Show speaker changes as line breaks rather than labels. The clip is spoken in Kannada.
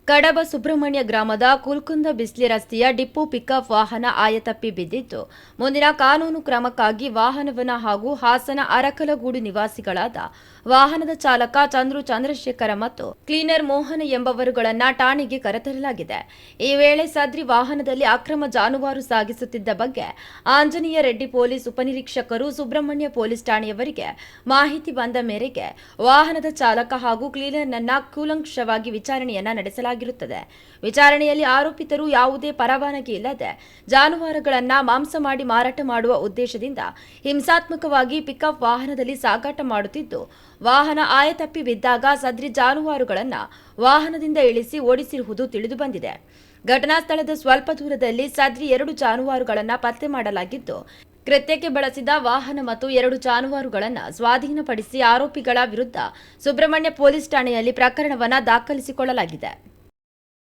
ಕಡಬ ಸುಬ್ರಹ್ಮಣ್ಯ ಗ್ರಾಮದ ಕುಲ್ಕುಂದ ಬಿಸ್ಲಿ ರಸ್ತೆಯ ಡಿಪೋ ಪಿಕಪ್ ವಾಹನ ಆಯತಪ್ಪಿ ಬಿದ್ದಿದ್ದು, ಮುಂದಿನ ಕಾನೂನು ಕ್ರಮಕ್ಕಾಗಿ ವಾಹನವನ್ನ ಹಾಗೂ ಹಾಸನ ಅರಕಲಗೂಡು ನಿವಾಸಿಗಳಾದ ವಾಹನದ ಚಾಲಕ ಚಂದ್ರಶೇಖರ ಮತ್ತು ಕ್ಲೀನರ್ ಮೋಹನ ಎಂಬವರುಗಳನ್ನ ಠಾಣೆಗೆ ಕರೆತರಲಾಗಿದೆ. ಈ ವೇಳೆ ಸದ್ರಿ ವಾಹನದಲ್ಲಿ ಅಕ್ರಮ ಜಾನುವಾರು ಸಾಗಿಸುತ್ತಿದ್ದ ಬಗ್ಗೆ ಆಂಜನೇಯ ರೆಡ್ಡಿ ಪೊಲೀಸ್ ಉಪನಿರೀಕ್ಷಕರು ಸುಬ್ರಹ್ಮಣ್ಯ ಪೊಲೀಸ್ ಠಾಣೆಯವರಿಗೆ ಮಾಹಿತಿ ಬಂದ ಮೇರೆಗೆ ವಾಹನದ ಚಾಲಕ ಹಾಗೂ ಕ್ಲೀನರ್ನನ್ನ ಕೂಲಂಕಷವಾಗಿ ವಿಚಾರಣೆಯನ್ನ ನಡೆಸಲಾಗಿರುತ್ತದೆ. ವಿಚಾರಣೆಯಲ್ಲಿ ಆರೋಪಿತರು ಯಾವುದೇ ಪರವಾನಗಿ ಇಲ್ಲದೆ ಜಾನುವಾರುಗಳನ್ನ ಮಾಂಸ ಮಾಡಿ ಮಾರಾಟ ಮಾಡುವ ಉದ್ದೇಶದಿಂದ ಹಿಂಸಾತ್ಮಕವಾಗಿ ಪಿಕಪ್ ವಾಹನದಲ್ಲಿ ಸಾಗಾಟ ಮಾಡುತ್ತಿದ್ದು, ವಾಹನ ಆಯತಪ್ಪಿ ಬಿದ್ದಾಗ ಸದ್ರಿ ಜಾನುವಾರುಗಳನ್ನು ವಾಹನದಿಂದ ಇಳಿಸಿ ಓಡಿಸಿರುವುದು ತಿಳಿದು ಬಂದಿದೆ. ಘಟನಾ ಸ್ಥಳದ ಸ್ವಲ್ಪ ದೂರದಲ್ಲಿ ಸದ್ರಿ 2 ಜಾನುವಾರುಗಳನ್ನು ಪತ್ತೆ ಮಾಡಲಾಗಿದ್ದು, ಕೃತ್ಯಕ್ಕೆ ಬಳಸಿದ ವಾಹನ ಮತ್ತು 2 ಜಾನುವಾರುಗಳನ್ನು ಸ್ವಾಧೀನಪಡಿಸಿ ಆರೋಪಿಗಳ ವಿರುದ್ಧ ಸುಬ್ರಹ್ಮಣ್ಯ ಪೊಲೀಸ್ ಠಾಣೆಯಲ್ಲಿ ಪ್ರಕರಣವನ್ನು ದಾಖಲಿಸಿಕೊಳ್ಳಲಾಗಿದೆ.